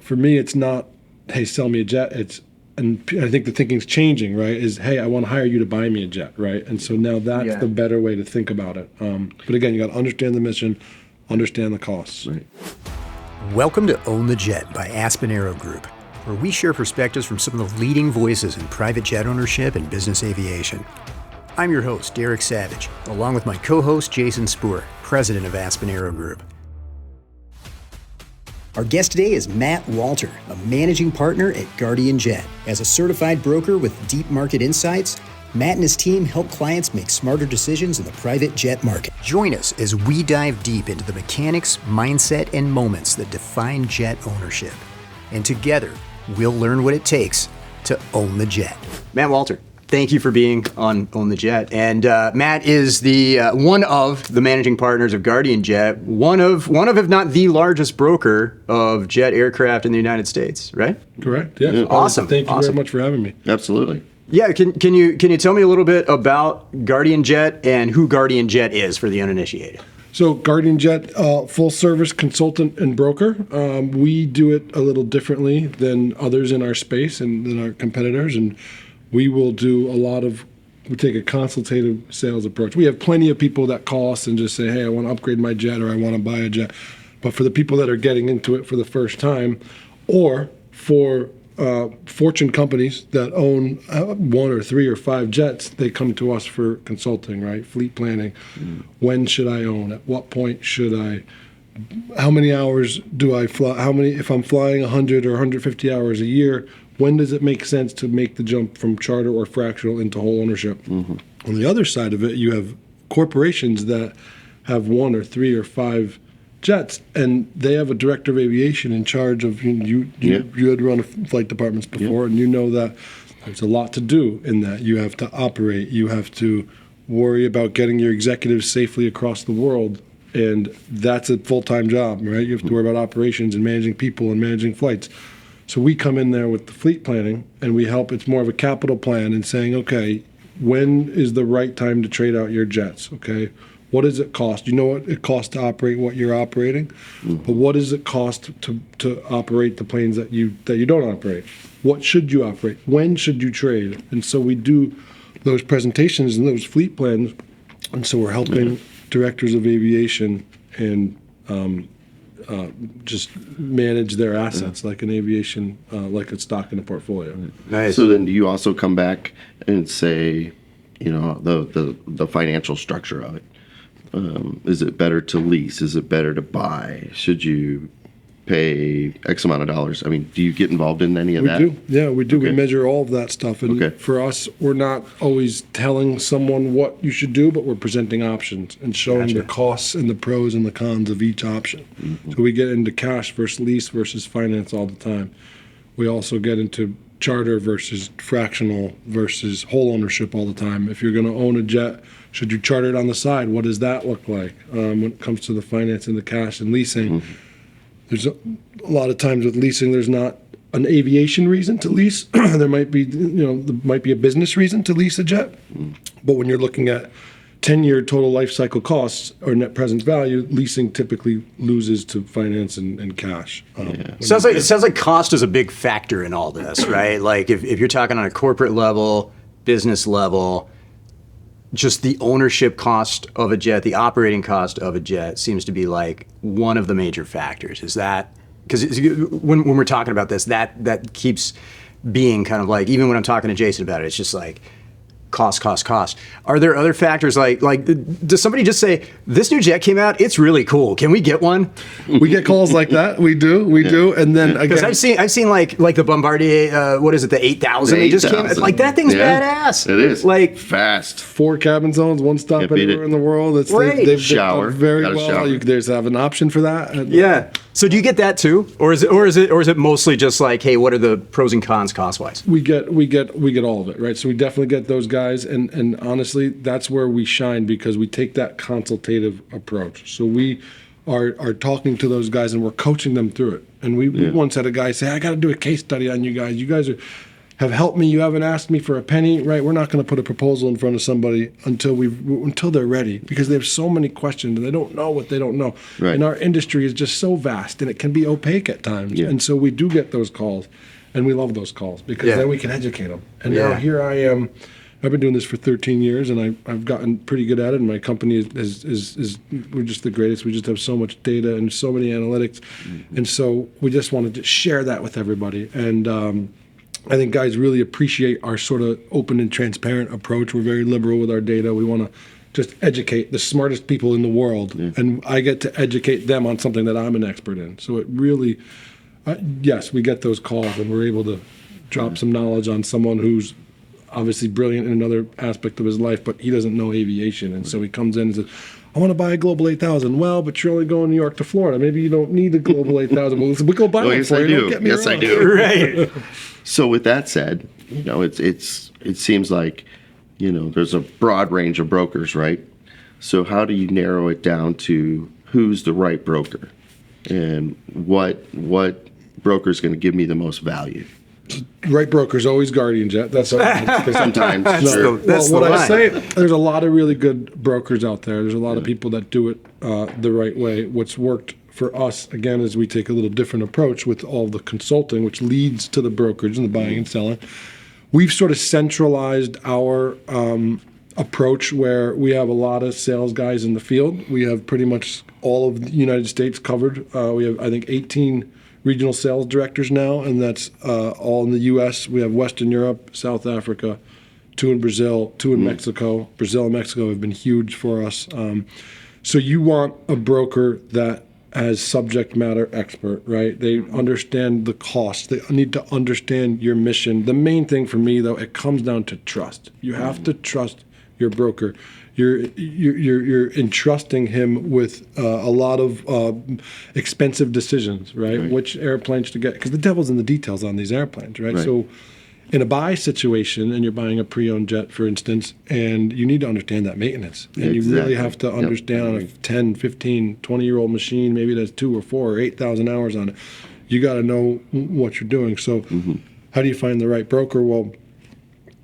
for me, it's not, hey, sell me a jet. And I think the thinking's changing, right? Is, hey, I want to hire you to buy me a jet, right? And so now that's the better way to think about it. But again, you got to understand the mission, understand the costs. Right. Welcome to Own the Jet by Aspen Aero Group, where we share perspectives from some of the leading voices in private jet ownership and business aviation. I'm your host, Derek Savage, along with my co-host, Jason Spoor, president of Aspen Aero Group. Our guest today is Matt Walter, a managing partner at Guardian Jet. As a certified broker with deep market insights, Matt and his team help clients make smarter decisions in the private jet market. Join us as we dive deep into the mechanics, mindset, and moments that define jet ownership. And together, we'll learn what it takes to own the jet. Matt Walter, thank you for being on Own the Jet. And Matt is the one of the managing partners of Guardian Jet, one of, if not the largest broker of jet aircraft in the United States, right? Correct. Yes. Yeah. Awesome. Thank you very much for having me. Absolutely. Yeah, can you tell me a little bit about Guardian Jet and who Guardian Jet is for the uninitiated? So Guardian Jet, full service consultant and broker. We do it a little differently than others in our space and than our competitors, and we take a consultative sales approach. We have plenty of people that call us and just say, hey, I want to upgrade my jet or I want to buy a jet. But for the people that are getting into it for the first time, or for fortune companies that own 1 or 3 or 5 jets, they come to us for consulting, right? Fleet planning. When should I own? At what point should I? How many hours do I fly? If I'm flying 100 or 150 hours a year, when does it make sense to make the jump from charter or fractional into whole ownership? On the other side of it, you have corporations that have 1 or 3 or 5 jets, and they have a director of aviation in charge of, you had run flight departments before, and you know that there's a lot to do in that. You have to operate, you have to worry about getting your executives safely across the world, and that's a full-time job, right? You have to worry about operations and managing people and managing flights. So we come in there with the fleet planning, and we help. It's more of a capital plan and saying, okay, when is the right time to trade out your jets, okay? What does it cost? You know what it costs to operate what you're operating, but what does it cost to operate the planes that you don't operate? What should you operate? When should you trade? And so we do those presentations and those fleet plans, and so we're helping directors of aviation and just manage their assets like an aviation, like a stock in a portfolio. Nice. So then do you also come back and say, the financial structure of it? Is it better to lease? Is it better to buy? Should you pay X amount of dollars? I mean, do you get involved in any of that? We do. Yeah, we do. Okay. We measure all of that stuff. And for us, we're not always telling someone what you should do, but we're presenting options and showing the costs and the pros and the cons of each option. So we get into cash versus lease versus finance all the time. We also get into charter versus fractional versus whole ownership all the time. If you're going to own a jet, should you charter it on the side? What does that look like when it comes to the finance and the cash and leasing? There's a lot of times with leasing, there's not an aviation reason to lease. There might be, there might be a business reason to lease a jet. But when you're looking at 10-year total life cycle costs or net present value, leasing typically loses to finance and cash. It sounds like cost is a big factor in all this, right? Like if you're talking on a corporate level, business level, just the ownership cost of a jet, the operating cost of a jet seems to be like one of the major factors. Is that, because when we're talking about this, that keeps being kind of like, even when I'm talking to Jason about it, it's just like, cost. Are there other factors like does somebody just say, this new jet came out, it's really cool, can we get one? We get calls like that. We do. And then again, because I've seen like the Bombardier, what is it, the 8000? They just came, like that thing's badass. It is like fast. 4 cabin zones, one stop anywhere in the world. It's right. they've shower done very Got a well. shower. There's have an option for that. Yeah. So do you get that too, or is it mostly just like, hey, what are the pros and cons cost wise? We get all of it, right? So we definitely get those guys, and honestly, that's where we shine because we take that consultative approach. So we are talking to those guys and we're coaching them through it. And we once had a guy say, I got to do a case study on you guys. You guys are have helped me. You haven't asked me for a penny, right? We're not going to put a proposal in front of somebody until they're ready, because they have so many questions and they don't know what they don't know. Right. And our industry is just so vast and it can be opaque at times. Yeah. And so we do get those calls, and we love those calls because then we can educate them. And now here I am. I've been doing this for 13 years, and I've gotten pretty good at it. And my company is we're just the greatest. We just have so much data and so many analytics, and so we just wanted to share that with everybody. And I think guys really appreciate our sort of open and transparent approach. We're very liberal with our data. We want to just educate the smartest people in the world, and I get to educate them on something that I'm an expert in. So it really, yes, we get those calls, and we're able to drop some knowledge on someone who's obviously brilliant in another aspect of his life, but he doesn't know aviation. And so he comes in and says, I want to buy a Global 8000. Well, but you're only going New York to Florida. Maybe you don't need the Global 8000. Well, we go buy one yes, for I you. do. Don't get me Yes, I wrong. do. Right. So with that said, it seems like, there's a broad range of brokers, right? So how do you narrow it down to who's the right broker, and what broker is going to give me the most value? Right broker's always Guardian Jet. That's Sometimes, sure. That's well, the what I line. say, there's a lot of really good brokers out there. There's a lot of people that do it the right way. What's worked for us, again, is we take a little different approach with all the consulting, which leads to the brokerage and the buying and selling. We've sort of centralized our approach where we have a lot of sales guys in the field. We have pretty much all of the United States covered. We have, I think, 18 regional sales directors now, and that's all in the U.S. We have Western Europe, South Africa, 2 in Brazil, 2 in Mexico. Brazil and Mexico have been huge for us. So you want a broker that has subject matter expert, right? They understand the cost. They need to understand your mission. The main thing for me, though, it comes down to trust. You have to trust your broker. You're entrusting him with a lot of expensive decisions, right? Which airplanes to get, because the devil's in the details on these airplanes, right? So in a buy situation, and you're buying a pre-owned jet, for instance, and you need to understand that maintenance. And you really have to understand on a 10, 15, 20-year-old machine, maybe that's 2 or 4 or 8,000 hours on it. You got to know what you're doing. So how do you find the right broker? Well,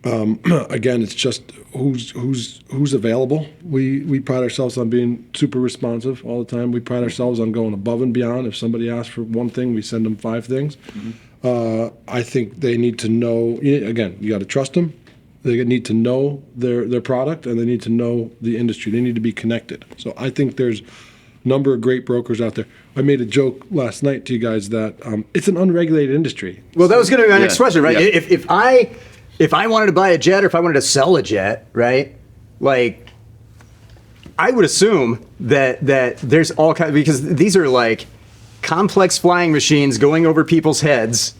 again, it's just who's available. We pride ourselves on being super responsive all the time. We pride ourselves on going above and beyond. If somebody asks for one thing, we send them 5 things. I think they need to know. Again, you got to trust them. They need to know their product, and they need to know the industry. They need to be connected. So I think there's a number of great brokers out there. I made a joke last night to you guys that it's an unregulated industry. Well, that was going to be my next question, right? Yeah. If I wanted to buy a jet, or if I wanted to sell a jet, right? Like, I would assume that there's all kinds, because these are like complex flying machines going over people's heads.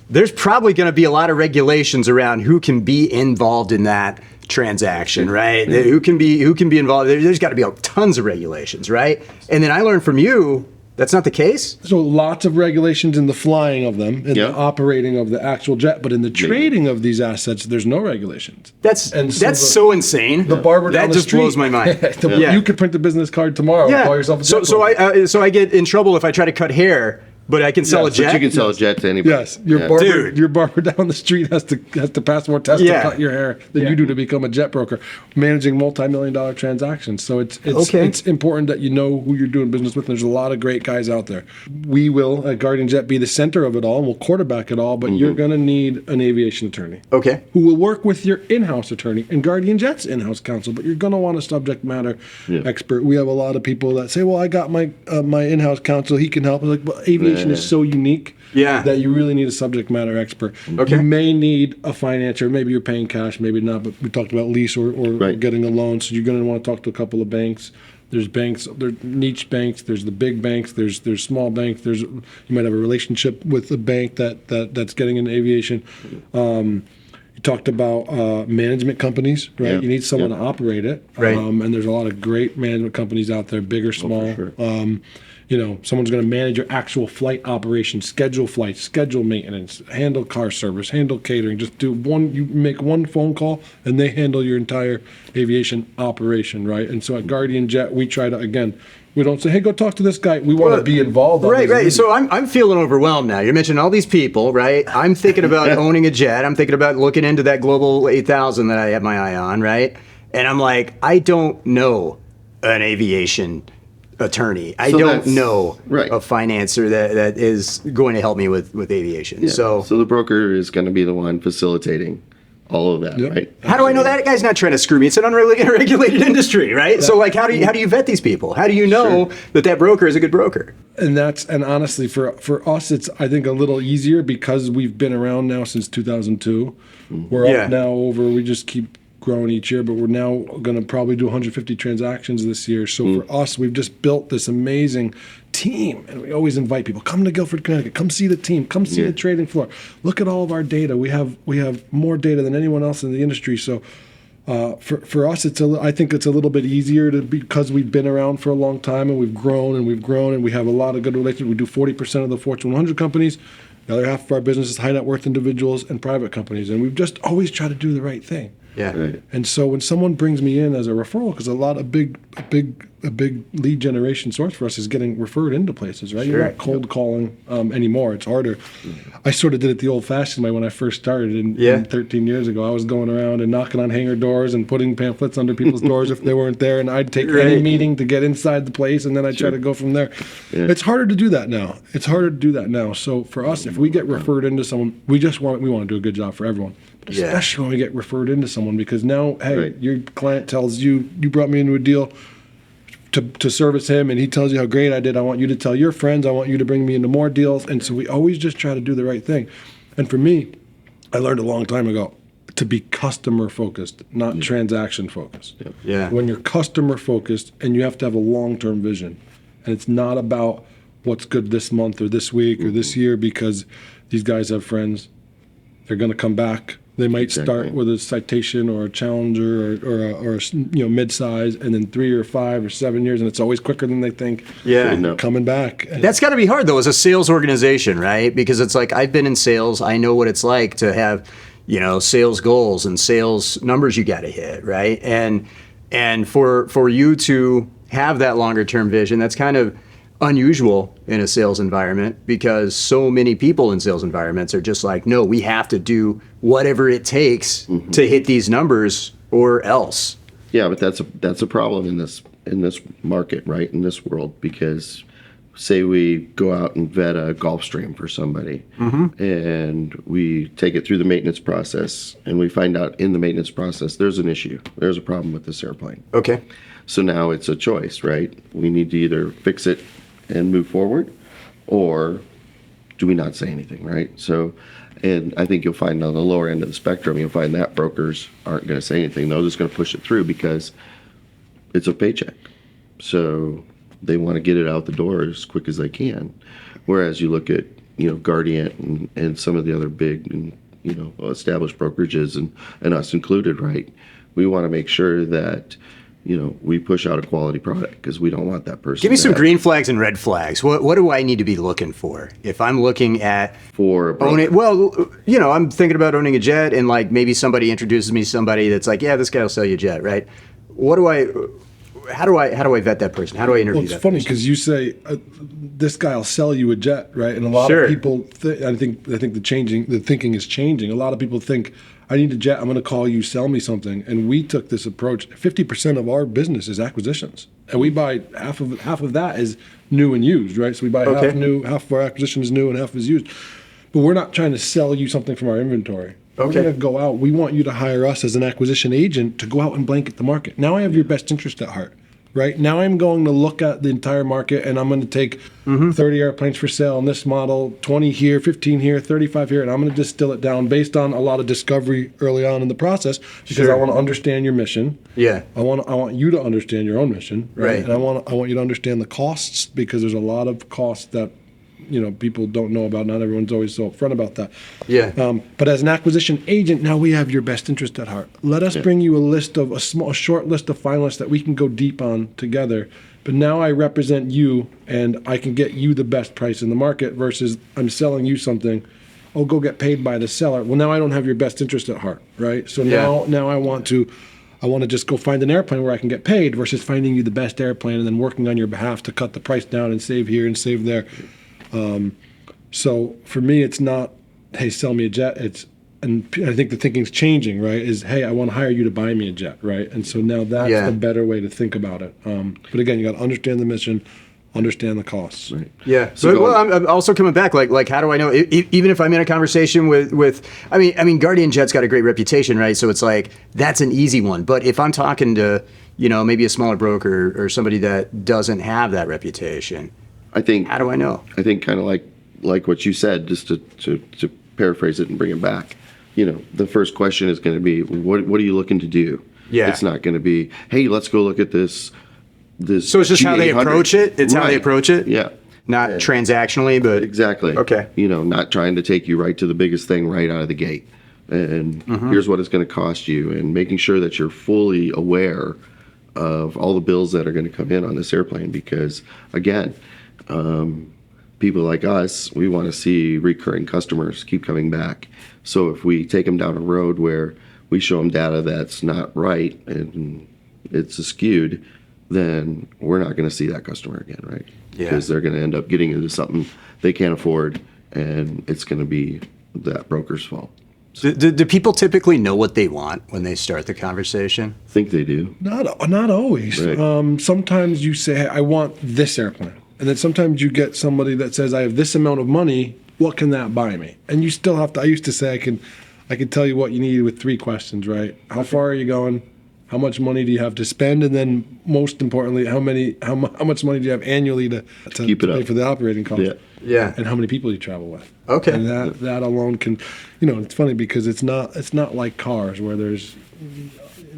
There's probably going to be a lot of regulations around who can be involved in that transaction, right? Who can be involved? There's got to be tons of regulations, right? And then I learned from you that's not the case. So lots of regulations in the flying of them, in the operating of the actual jet, but in the trading of these assets, there's no regulations. That's so insane. The barber down that the just street blows my mind. You could print a business card tomorrow and call yourself a jet broker. So I get in trouble if I try to cut hair, but I can sell a jet. But you can sell a jet to anybody. Yes, your barber down the street has to pass more tests to cut your hair than you do to become a jet broker, managing multi-million-dollar transactions. So it's important that you know who you're doing business with. There's a lot of great guys out there. We will at Guardian Jet be the center of it all, and we'll quarterback it all. But you're going to need an aviation attorney, who will work with your in-house attorney and Guardian Jet's in-house counsel. But you're going to want a subject matter expert. We have a lot of people that say, "Well, I got my in-house counsel; he can help." Like, well, aviation is so unique that you really need a subject matter expert. You may need a financier. Maybe you're paying cash, maybe not. But we talked about lease or getting a loan. So you're going to want to talk to a couple of banks. There's banks, there's niche banks. There's the big banks. There's small banks. You might have a relationship with a bank that's getting into aviation. You talked about management companies, right? You need someone to operate it, and there's a lot of great management companies out there, big or small. Someone's going to manage your actual flight operation, schedule flights, schedule maintenance, handle car service, handle catering. Just you make one phone call and they handle your entire aviation operation, right? And so at Guardian Jet, we try to, again, We don't say, hey, go talk to this guy. We want to be involved. On Right, these right. meetings. So I'm feeling overwhelmed now. You mentioned all these people, right? I'm thinking about owning a jet. I'm thinking about looking into that Global 8000 that I have my eye on, right? And I'm like, I don't know an aviation attorney. I So don't that's- know right. a financer that is going to help me with aviation. Yeah. So the broker is going to be the one facilitating all of that, Yep. right? how do I know that guy's not trying to screw me? It's an unregulated industry, right? So like, how do you vet these people? How do you know that broker is a good broker? And honestly, for us, it's, I think, a little easier because we've been around now since 2002. We're Yeah. up now we just keep growing each year, but we're now going to probably do 150 transactions this year. So for us, we've just built this amazing team, and we always invite people, come to Guilford, Connecticut, come see the team, come see the trading floor, look at all of our data. We have more data than anyone else in the industry. So for us, I think it's a little bit easier because we've been around for a long time, and we've grown and we have a lot of good relationships. We do 40% of the Fortune 100 companies. The other half of our business is high net worth individuals and private companies, and we've just always tried to do the right thing. Yeah. Right. And so when someone brings me in as a referral, because a big lead generation source for us is getting referred into places, right? You're Sure. not cold calling anymore. It's harder. I sort of did it the old-fashioned way when I first started in 13 years ago. I was going around and knocking on hangar doors and putting pamphlets under people's doors if they weren't there, and I'd take any Right. meeting to get inside the place, and then I'd try to go from there. It's harder to do that now. So for us, if we get referred into someone, we want to do a good job for everyone. But Yeah. especially when we get referred into someone, because now, hey, Right. your client tells you, you brought me into a deal to service him, and he tells you how great I did. I want you to tell your friends. I want you to bring me into more deals. And so we always just try to do the right thing. And for me, I learned a long time ago to be customer focused, not transaction focused. Yeah. When you're customer focused, and you have to have a long-term vision, and it's not about what's good this month or this week or this year, because these guys have friends. They're going to come back. They might start Exactly. with a Citation or a Challenger or a mid-size, and then 3 or 5 or 7 years, and it's always quicker than they think. Yeah. No. Coming back. And That's got to be hard though as a sales organization, right? Because it's like I've been in sales. I know what it's like to have, sales goals and sales numbers you got to hit, right? And for you to have that longer term vision, that's kind of unusual in a sales environment because so many people in sales environments are just like, no, we have to do whatever it takes to hit these numbers or else. Yeah, but that's a problem in this market, right? In this world, because say we go out and vet a Gulfstream for somebody, and we take it through the maintenance process, and we find out in the maintenance process there's an issue, there's a problem with this airplane. Okay. So now it's a choice, right? We need to either fix it and move forward, or do we not say anything, right? So, and I think you'll find on the lower end of the spectrum, you'll find that brokers aren't going to say anything. They're just going to push it through because it's a paycheck. So they want to get it out the door as quick as they can. Whereas you look at, Guardian and some of the other big and, established brokerages and us included, right? We want to make sure that, we push out a quality product because we don't want that person. Give me to some have- green flags and red flags. What do I need to be looking for if I'm looking at for a broker. owning? Well, I'm thinking about owning a jet, and like maybe somebody introduces me to somebody that's like, yeah, this guy will sell you a jet, right? How do I vet that person? How do I interview Well, it's that funny person? because you say this guy will sell you a jet, right? And a lot Sure. of people, I think the thinking is changing. A lot of people think, I need a jet. I'm going to call you, sell me something. And we took this approach. 50% of our business is acquisitions, and we buy half of that is new and used, right? So we buy Okay. half of our acquisition is new and half is used. But we're not trying to sell you something from our inventory. Okay. We're going to go out. We want you to hire us as an acquisition agent to go out and blanket the market. Now I have your best interest at heart, right? Now I'm going to look at the entire market, and I'm going to take 30 airplanes for sale in this model, 20 here, 15 here, 35 here, and I'm going to distill it down based on a lot of discovery early on in the process because Sure. I want to understand your mission. Yeah. I want you to understand your own mission, right? Right. And I want you to understand the costs because there's a lot of costs that people don't know about. Not everyone's always so upfront about that. Yeah. But as an acquisition agent, now we have your best interest at heart. Let us bring you a short list of finalists that we can go deep on together. But now I represent you, and I can get you the best price in the market versus I'm selling you something. Oh, go get paid by the seller. Well, now I don't have your best interest at heart, right? So Yeah. now I want to I want to just go find an airplane where I can get paid versus finding you the best airplane and then working on your behalf to cut the price down and save here and save there. So for me, it's not, hey, sell me a jet. And I think the thinking's changing, right? Is, hey, I want to hire you to buy me a jet, right? And so now that's the better way to think about it. But again, you got to understand the mission, understand the costs. Right. Yeah. So But, I'm also coming back. Like, how do I know? Even if I'm in a conversation with, I mean, Guardian Jet's got a great reputation, right? So it's like that's an easy one. But if I'm talking to, maybe a smaller broker or somebody that doesn't have that reputation, I think, how do I know? I think kind of like what you said, just to paraphrase it and bring it back. The first question is going to be, what are you looking to do? Yeah. It's not going to be, hey, let's go look at this. So it's just how they G800. approach it. It's how they Right. approach it. Yeah. Not transactionally, but Exactly. Okay. Not trying to take you right to the biggest thing right out of the gate. And here's what it's going to cost you, and making sure that you're fully aware of all the bills that are going to come in on this airplane. Because again, people like us, we want to see recurring customers keep coming back. So if we take them down a road where we show them data that's not right and it's skewed, then we're not going to see that customer again, right? Yeah. Because they're going to end up getting into something they can't afford, and it's going to be that broker's fault. do people typically know what they want when they start the conversation? I think they do. Not always. Right. Sometimes you say, hey, I want this airplane. And then sometimes you get somebody that says, I have this amount of money. What can that buy me? And you still have to, I used to say, I can tell you what you need with 3 questions, right? How far are you going? How much money do you have to spend? And then most importantly, how much money do you have annually to Keep it pay up. for the operating costs? Yeah. Yeah. And how many people you travel with. Okay. And that alone can, it's funny because it's not like cars where there's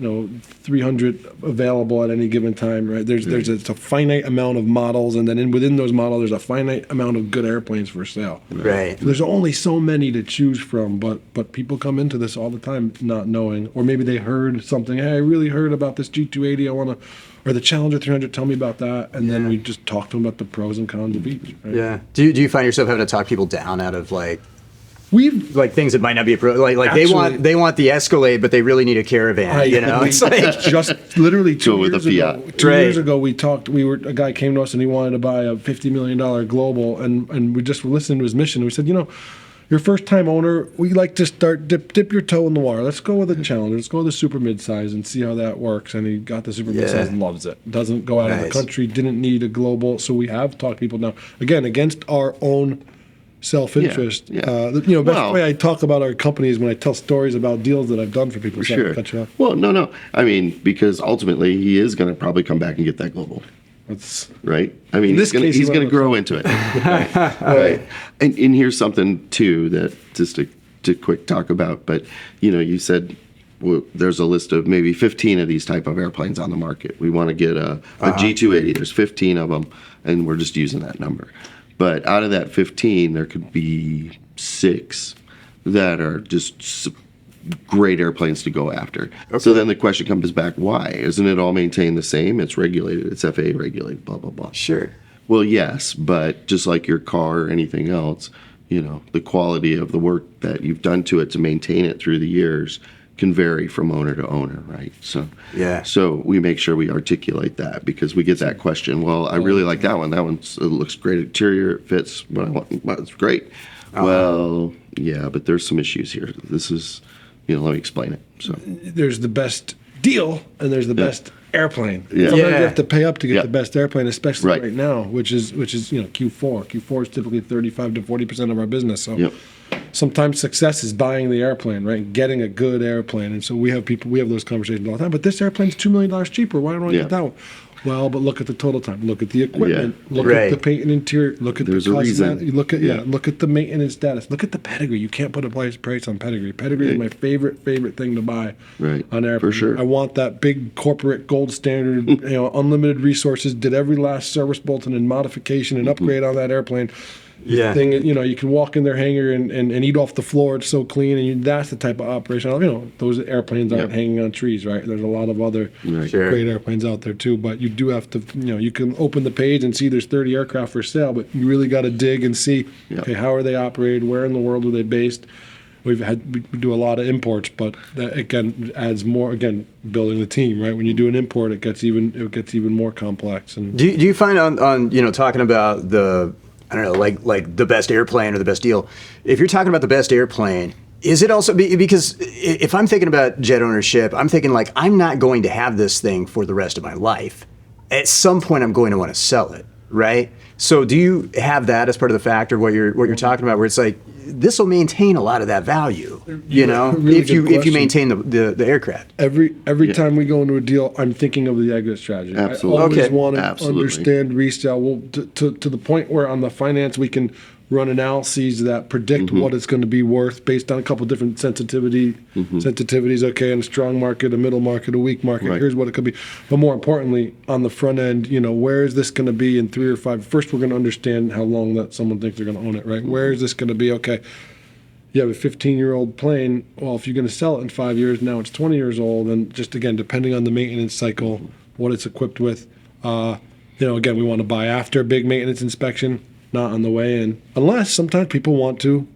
300 available at any given time, right? It's a finite amount of models, and then within those models, there's a finite amount of good airplanes for sale. Right. There's only so many to choose from, but people come into this all the time not knowing, or maybe they heard something. Hey, I really heard about this G280. Or the Challenger 300. Tell me about that, and then we just talk to them about the pros and cons of each. Right? Yeah. Do you find yourself having to talk people down out of like We've things that might not be like Actually- they want the Escalade, but they really need a Caravan. It's like just literally 2 Go with years a ago. Fiat. 2 years Right. ago, a guy came to us and he wanted to buy a $50 million Global, and we just listened to his mission. We said, you're a first time owner. We like to start dip your toe in the water. Let's go with a Challenger. Let's go with the super midsize and see how that works. And he got the super midsize and loves it. Doesn't go out of the Nice. country. Didn't need a Global. So we have talked to people now again against our own self-interest. Yeah. Best Well- way I talk about our company is when I tell stories about deals that I've done for people. Sorry to Sure. cut you off. Well, no. I mean, because ultimately he is going to probably come back and get that global, That's right? I mean, In this case, he's he going to went grow into it. Right. And here's something too that just to quick talk about. But you said there's a list of maybe 15 of these type of airplanes on the market. We want to get a G280. There's 15 of them, and we're just using that number. But out of that 15, there could be 6 that are just great airplanes to go after. So then the question comes back, why? Isn't it all maintained the same? It's regulated. It's FAA regulated, blah, blah, blah. sure. Well, yes, but just like your car or anything else, the quality of the work that you've done to it to maintain it through the years can vary from owner to owner, right? So Yeah. So we make sure we articulate that because we get that question. Well, I really like that one. That one looks great interior. It fits what I want. Well, it's great. Well, yeah, but there's some issues here. This is, let me explain it. So there's the best deal and there's the best airplane. Yeah. Sometimes Yeah. you have to pay up to get Yeah. the best airplane, especially Right. right now, which is Q4. Q4 is typically 35 to 40% of our business. So Yep. sometimes success is buying the airplane, right? Getting a good airplane. And so we have those conversations all the time. But this airplane's $2 million cheaper. Why don't I Yeah. get that one? Well, but look at the total time. Look at the equipment. Yeah. Look Right. at the paint and interior. Look at There's the a reason. cosmetic. Look at Yeah. look at the maintenance status. Look at the pedigree. You can't put a price on pedigree. Pedigree is my favorite thing to buy Right. on airplane. For sure. I want that big corporate gold standard, unlimited resources, did every last service bulletin and modification and upgrade on that airplane. Yeah. Thing, you can walk in their hangar and eat off the floor. It's so clean, and that's the type of operation. Those airplanes aren't Yeah. hanging on trees, right? There's a lot of other Right. Sure. great airplanes out there too, but you do have to, you can open the page and see there's 30 aircraft for sale, but you really got to dig and see, Yeah. okay, how are they operated? Where in the world are they based? we do a lot of imports, but that again adds more, again, building the team, right? When you do an import, it gets even more complex. And Do you find on talking about the, I don't know, like the best airplane or the best deal, if you're talking about the best airplane, is it also because if I'm thinking about jet ownership, I'm thinking like, I'm not going to have this thing for the rest of my life. At some point I'm going to want to sell it, right? So do you have that as part of the factor, what you're talking about, where it's like, this will maintain a lot of that value, Really if you good question. maintain the aircraft. Every time we go into a deal, I'm thinking of the exit strategy. Absolutely. I always Okay. want to Absolutely. understand resale. Well, to the point where on the finance we can run analyses that predict what it's going to be worth based on a couple different sensitivities. Okay, in a strong market, a middle market, a weak market. Right. Here's what it could be. But more importantly, on the front end, where is this going to be in 3 or 5? First, we're going to understand how long that someone thinks they're going to own it. Right? Where is this going to be? Okay. You have a 15-year-old plane. Well, if you're going to sell it in 5 years, now it's 20 years old, and just again, depending on the maintenance cycle, what it's equipped with. Again, we want to buy after a big maintenance inspection, not on the way in, unless sometimes people want to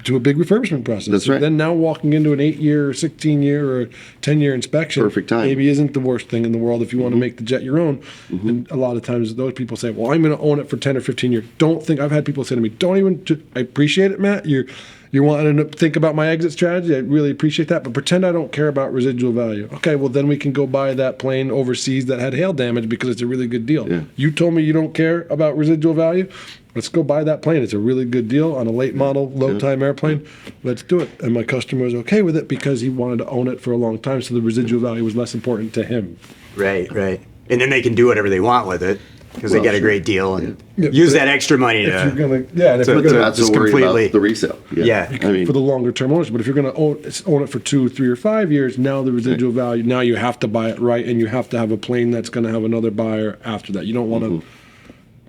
do a big refurbishment process. That's right. Then now walking into an 8-year, or 16-year, or 10-year inspection, Perfect time. maybe isn't the worst thing in the world if you want to make the jet your own. And a lot of times those people say, "Well, I'm going to own it for 10 or 15 years." Don't think. I've had people say to me, "Don't even." I appreciate it, Matt. You're wanting to think about my exit strategy. I really appreciate that, but pretend I don't care about residual value. Okay, well then we can go buy that plane overseas that had hail damage because it's a really good deal. Yeah. You told me you don't care about residual value. Let's go buy that plane. It's a really good deal on a late model, low time airplane. Let's do it. And my customer was okay with it because he wanted to own it for a long time, so the residual value was less important to him. Right. And then they can do whatever they want with it because they get a great deal and Yeah. use that extra money If you're to. gonna, yeah, and if So- you're so gonna Not so just worried completely- about the resale. Yeah. I mean, for the longer term ownership. But if you're going to own it for 2, 3, or 5 years, now the residual value, now you have to buy it right, and you have to have a plane that's going to have another buyer after that. You don't want to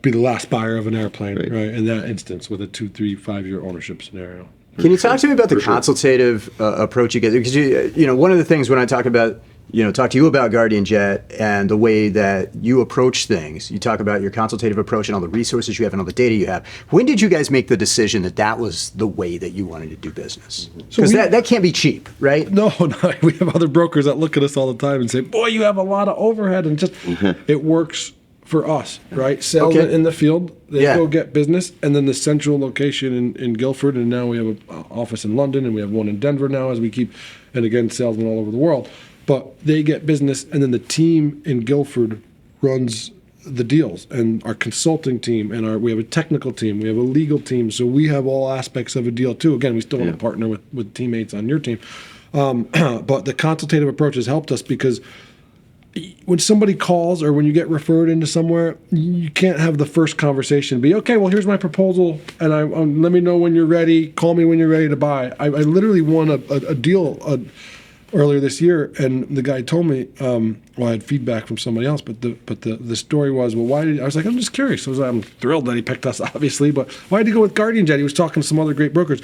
be the last buyer of an airplane, right? In that instance, with a 2, 3, 5-year ownership scenario. Can you talk to me about the For sure. consultative approach you get? Because one of the things when I talk to you about Guardian Jet and the way that you approach things, you talk about your consultative approach and all the resources you have and all the data you have. When did you guys make the decision that was the way that you wanted to do business? Because we- that can't be cheap, right? No, we have other brokers that look at us all the time and say, "Boy, you have a lot of overhead," and just it works for us, right? Sales Okay. in the field, they Yeah. go get business, and then the central location in Guildford, and now we have an office in London, and we have one in Denver now as we keep, and again, salesmen all over the world. But they get business, and then the team in Guildford runs the deals, and our consulting team, and we have a technical team, we have a legal team, so we have all aspects of a deal too. Again, we still want to partner with teammates on your team. But the consultative approach has helped us because when somebody calls or when you get referred into somewhere, you can't have the first conversation be, "Okay, well, here's my proposal, and let me know when you're ready. Call me when you're ready to buy." I literally won a deal earlier this year, and the guy told me, I had feedback from somebody else, but the story was, well, why did I was like, I'm just curious. I'm thrilled that he picked us, obviously, but why did he go with Guardian Jet? He was talking to some other great brokers.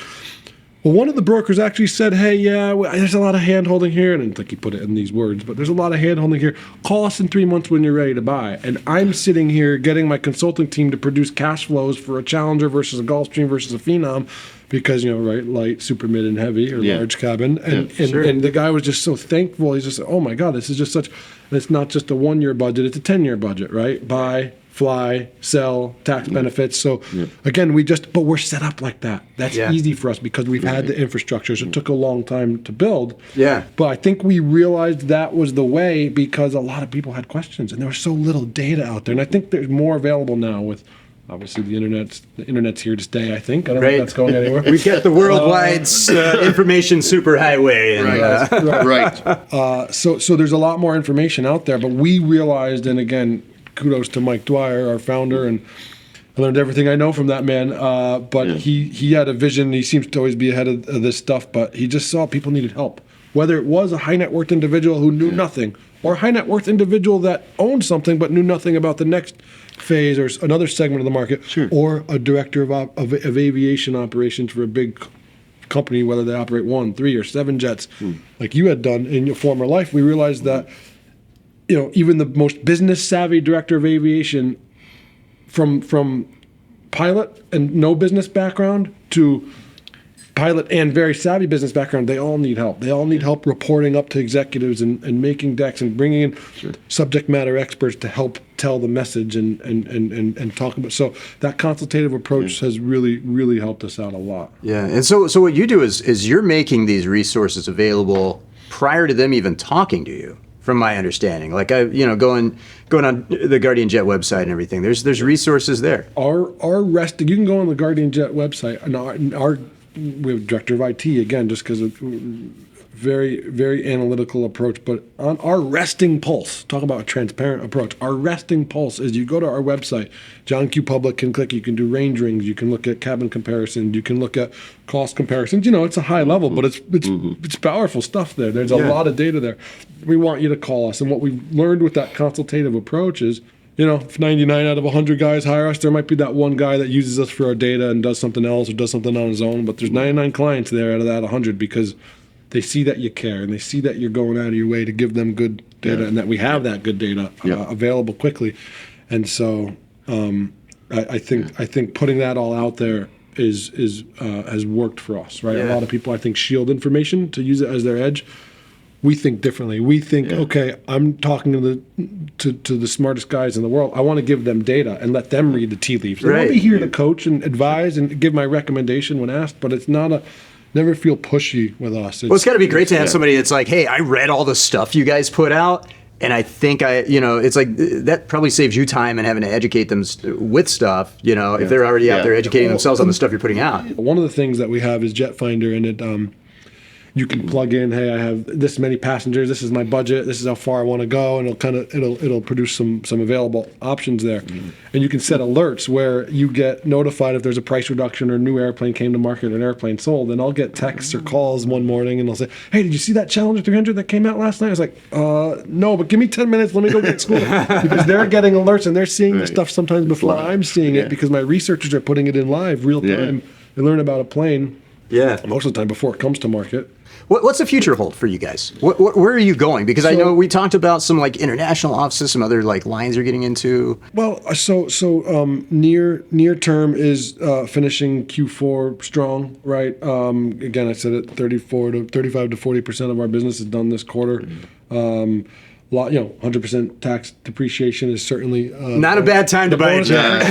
Well, one of the brokers actually said, "Hey, yeah, there's a lot of hand-holding here," and I think he put it in these words, but there's a lot of hand-holding here. "Call us in 3 months when you're ready to buy." And I'm sitting here getting my consulting team to produce cash flows for a Challenger versus a Gulfstream versus a Phenom, because light, super mid, and heavy, or large cabin, and the guy was just so thankful. He's just, "Oh my God, this is just such." And it's not just a 1-year budget; it's a 10-year budget, right? Buy, fly, sell, tax benefits. So again, but we're set up like that. That's easy for us because we've had the infrastructure. So it took a long time to build. Yeah. But I think we realized that was the way because a lot of people had questions and there was so little data out there. And I think there's more available now with obviously the internet's here to stay, I think. I don't think that's going anywhere. We've got the worldwide information superhighway. And, right. So there's a lot more information out there, but we realized, and again, kudos to Mike Dwyer, our founder, and I learned everything I know from that man. But he had a vision. He seems to always be ahead of this stuff, but he just saw people needed help. Whether it was a high net worth individual who knew nothing, or a high net worth individual that owned something but knew nothing about the next phase or another segment of the market, or a director of aviation operations for a big company, whether they operate 1, 3, or 7 jets, like you had done in your former life, we realized that even the most business savvy director of aviation, from pilot and no business background to pilot and very savvy business background, they all need help. They all need help reporting up to executives and making decks and bringing in subject matter experts to help tell the message and talk about. So that consultative approach has really helped us out a lot. Yeah, and so what you do is you're making these resources available prior to them even talking to you. From my understanding, like going on the Guardian Jet website and everything, there's resources there. Our resting, you can go on the Guardian Jet website, and we have director of IT again, just because of very analytical approach. But on our resting pulse, talk about a transparent approach. Our resting pulse is you go to our website. John Q. Public can click. You can do range rings. You can look at cabin comparisons. You can look at cost comparisons. It's a high level, but it's powerful stuff there. There's a lot of data there. We want you to call us, and what we've learned with that consultative approach is, if 99 out of 100 guys hire us, there might be that one guy that uses us for our data and does something else or does something on his own. But there's 99 clients there out of that 100 because they see that you care and they see that you're going out of your way to give them good data and that we have that good data available quickly. And so I think putting that all out there has worked for us, right? A lot of people, I think, shield information to use it as their edge. We think differently. We think, okay, I'm talking to the smartest guys in the world. I want to give them data and let them read the tea leaves. I'll be here to coach and advise and give my recommendation when asked, but it's not never feel pushy with us. It's got to be great to have somebody that's like, hey, I read all the stuff you guys put out, and I think it's like that probably saves you time and having to educate them with stuff, if they're already out there educating themselves on the stuff you're putting out. One of the things that we have is Jet Finder, and it you can plug in, hey, I have this many passengers, this is my budget, this is how far I want to go, and it'll produce some available options there. And you can set alerts where you get notified if there's a price reduction or a new airplane came to market or an airplane sold, and I'll get texts or calls one morning and they'll say, hey, did you see that Challenger 300 that came out last night? I was like, no, but give me 10 minutes, let me go get school. Because they're getting alerts and they're seeing the stuff sometimes before I'm seeing it, because my researchers are putting it in live, real time. They learn about a plane most of the time before it comes to market. What's the future hold for you guys? Where are you going? Because I know we talked about some like international offices, some other like lines you're getting into. Well, so near term is finishing Q4 strong, right? Again, I said it, 35 to 40% of our business is done this quarter. 100% tax depreciation is certainly not a bad time to buy a jet.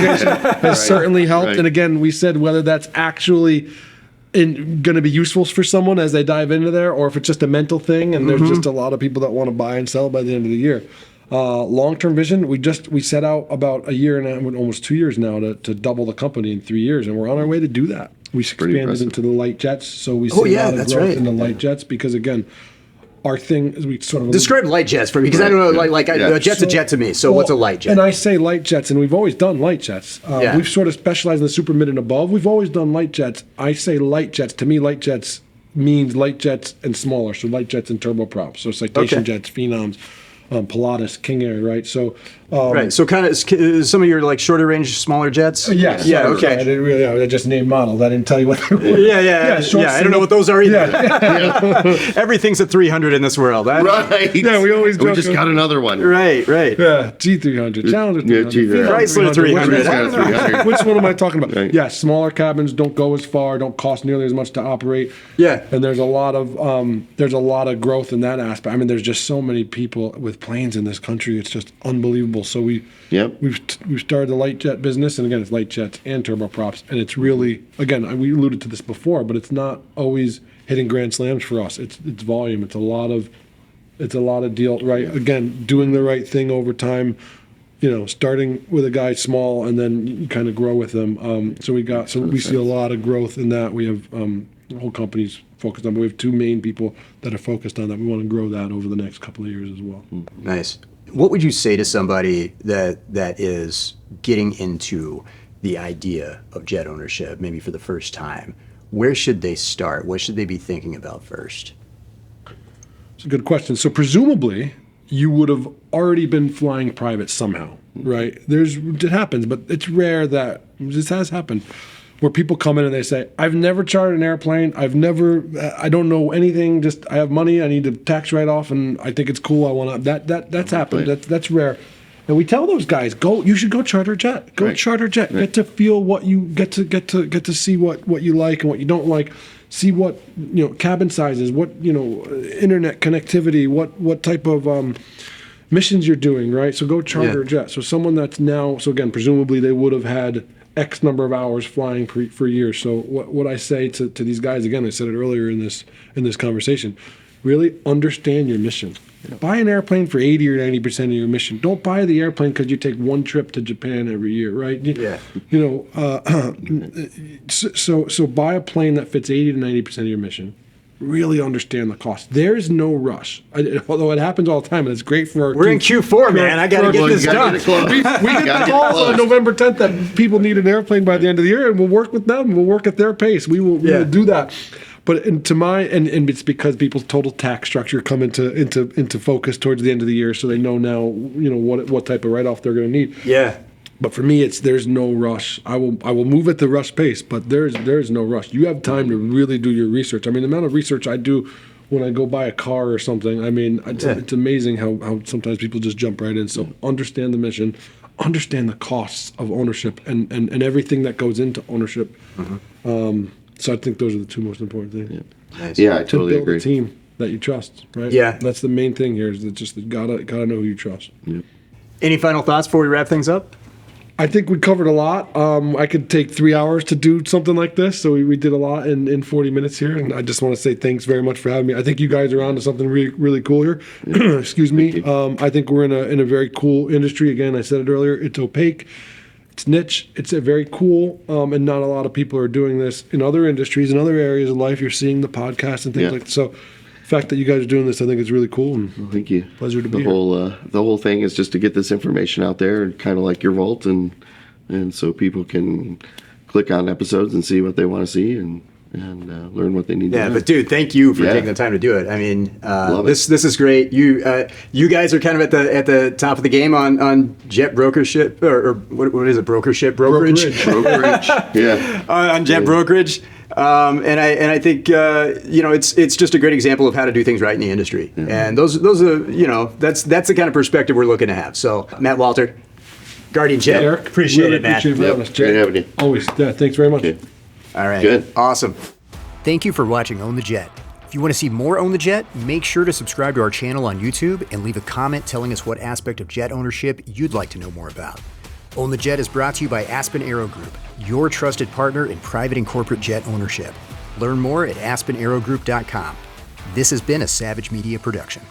Has certainly helped. And again, we said whether that's actually going to be useful for someone as they dive into there, or if it's just a mental thing and there's just a lot of people that want to buy and sell by the end of the year. Long-term vision, we set out about a year and almost 2 years now to double the company in 3 years, and we're on our way to do that. We expanded into the light jets, so we see a lot of growth in the light jets because, again, our thing is we sort of describe light jets for me, because I don't know, a jet's a jet to me. So what's a light jet? And I say light jets, and we've always done light jets. We've sort of specialized in the super mid and above. We've always done light jets. I say light jets. To me, light jets means light jets and smaller. So light jets and turboprops. So citation jets, phenoms, Pilatus, King Air, right? So so kind of some of your like shorter range, smaller jets. Yes. Yeah. Okay. I didn't really. I just named models. I didn't tell you what they were. Yeah. I don't know what those are either. Everything's at 300 in this world. Right. Yeah. We just got another one. Right. Yeah. G300, Challenger 300, Chrysler 300. Which one am I talking about? Right. Yeah. Smaller cabins don't go as far, don't cost nearly as much to operate. Yeah. And there's a lot of growth in that aspect. I mean, there's just so many people with planes in this country. It's just unbelievable. So we've started the light jet business, and again, it's light jets and turboprops, and it's really, again, we alluded to this before, but it's not always hitting grand slams for us. It's volume. It's a lot of deal, right? Again, doing the right thing over time. Starting with a guy small and then you kind of grow with them. We see a lot of growth in that. We have the whole company's focused on. But we have two main people that are focused on that. We want to grow that over the next couple of years as well. Nice. What would you say to somebody that is getting into the idea of jet ownership, maybe for the first time? Where should they start? What should they be thinking about first? It's a good question. So presumably, you would have already been flying private somehow, right? It happens, but it's rare that this has happened, where people come in and they say, I've never chartered an airplane. I don't know anything. Just I have money. I need a tax write-off, and I think it's cool. I want to. That's happened. That's rare. And we tell those guys, you should go charter a jet. Charter a jet. Get to feel what you get to see what you like and what you don't like. see what, cabin sizes, what, internet connectivity, what type of missions you're doing, right? So go charter a jet. So someone that's now, so again, presumably they would have had X number of hours flying for years. So what I say to these guys, again, I said it earlier in this conversation, really understand your mission. Buy an airplane for 80 or 90% of your mission. Don't buy the airplane because you take one trip to Japan every year, right? So buy a plane that fits 80 to 90% of your mission. Really understand the cost. There's no rush. Although it happens all the time, and it's great for our We're in Q4, man. I got to get this done. We get the calls on November 10th that people need an airplane by the end of the year, and we'll work with them. We'll work at their pace. We will do that. But and it's because people's total tax structure come into focus towards the end of the year, so they know now what type of write-off they're going to need. Yeah. But for me, there's no rush. I will move at the rush pace, but there's no rush. You have time to really do your research. I mean, the amount of research I do when I go buy a car or something, I mean, it's amazing how sometimes people just jump right in. So understand the mission, understand the costs of ownership and everything that goes into ownership. So I think those are the two most important things. Yeah, nice. Yeah, I totally build agree. A team that you trust, right? Yeah. That's the main thing here is that just gotta know who you trust. Yep. Any final thoughts before we wrap things up? I think we covered a lot. I could take 3 hours to do something like this, so we did a lot in 40 minutes here, and I just want to say thanks very much for having me. I think you guys are on to something really, really cool here. Excuse me. I think we're in a very cool industry. Again, I said it earlier, it's opaque, it's niche, it's a very cool, and not a lot of people are doing this. In other industries, in other areas of life, you're seeing the podcast and things like that. So the fact that you guys are doing this, I think it's really cool. And well, thank you. Pleasure to be here. The whole thing is just to get this information out there, kind of like your vault, and so people can click on episodes and see what they want to see and learn what they need to know. Yeah, but dude, thank you for taking the time to do it. I mean, this is great. You guys are kind of at the top of the game on jet brokership or what is it, brokership brokerage? Brokerage. Yeah. On jet brokerage. And I think it's just a great example of how to do things right in the industry. Mm-hmm. And those are that's the kind of perspective we're looking to have. So Matt Walter, Guardian Jet. Eric, appreciate really it, Matt. Great having you. Always. Yeah, thanks very much. Okay. All right. Good. Awesome. Thank you for watching Own the Jet. If you want to see more Own the Jet, make sure to subscribe to our channel on YouTube and leave a comment telling us what aspect of jet ownership you'd like to know more about. Own the Jet is brought to you by Aspen Aero Group, your trusted partner in private and corporate jet ownership. Learn more at aspenaerogroup.com. This has been a Savage Media production.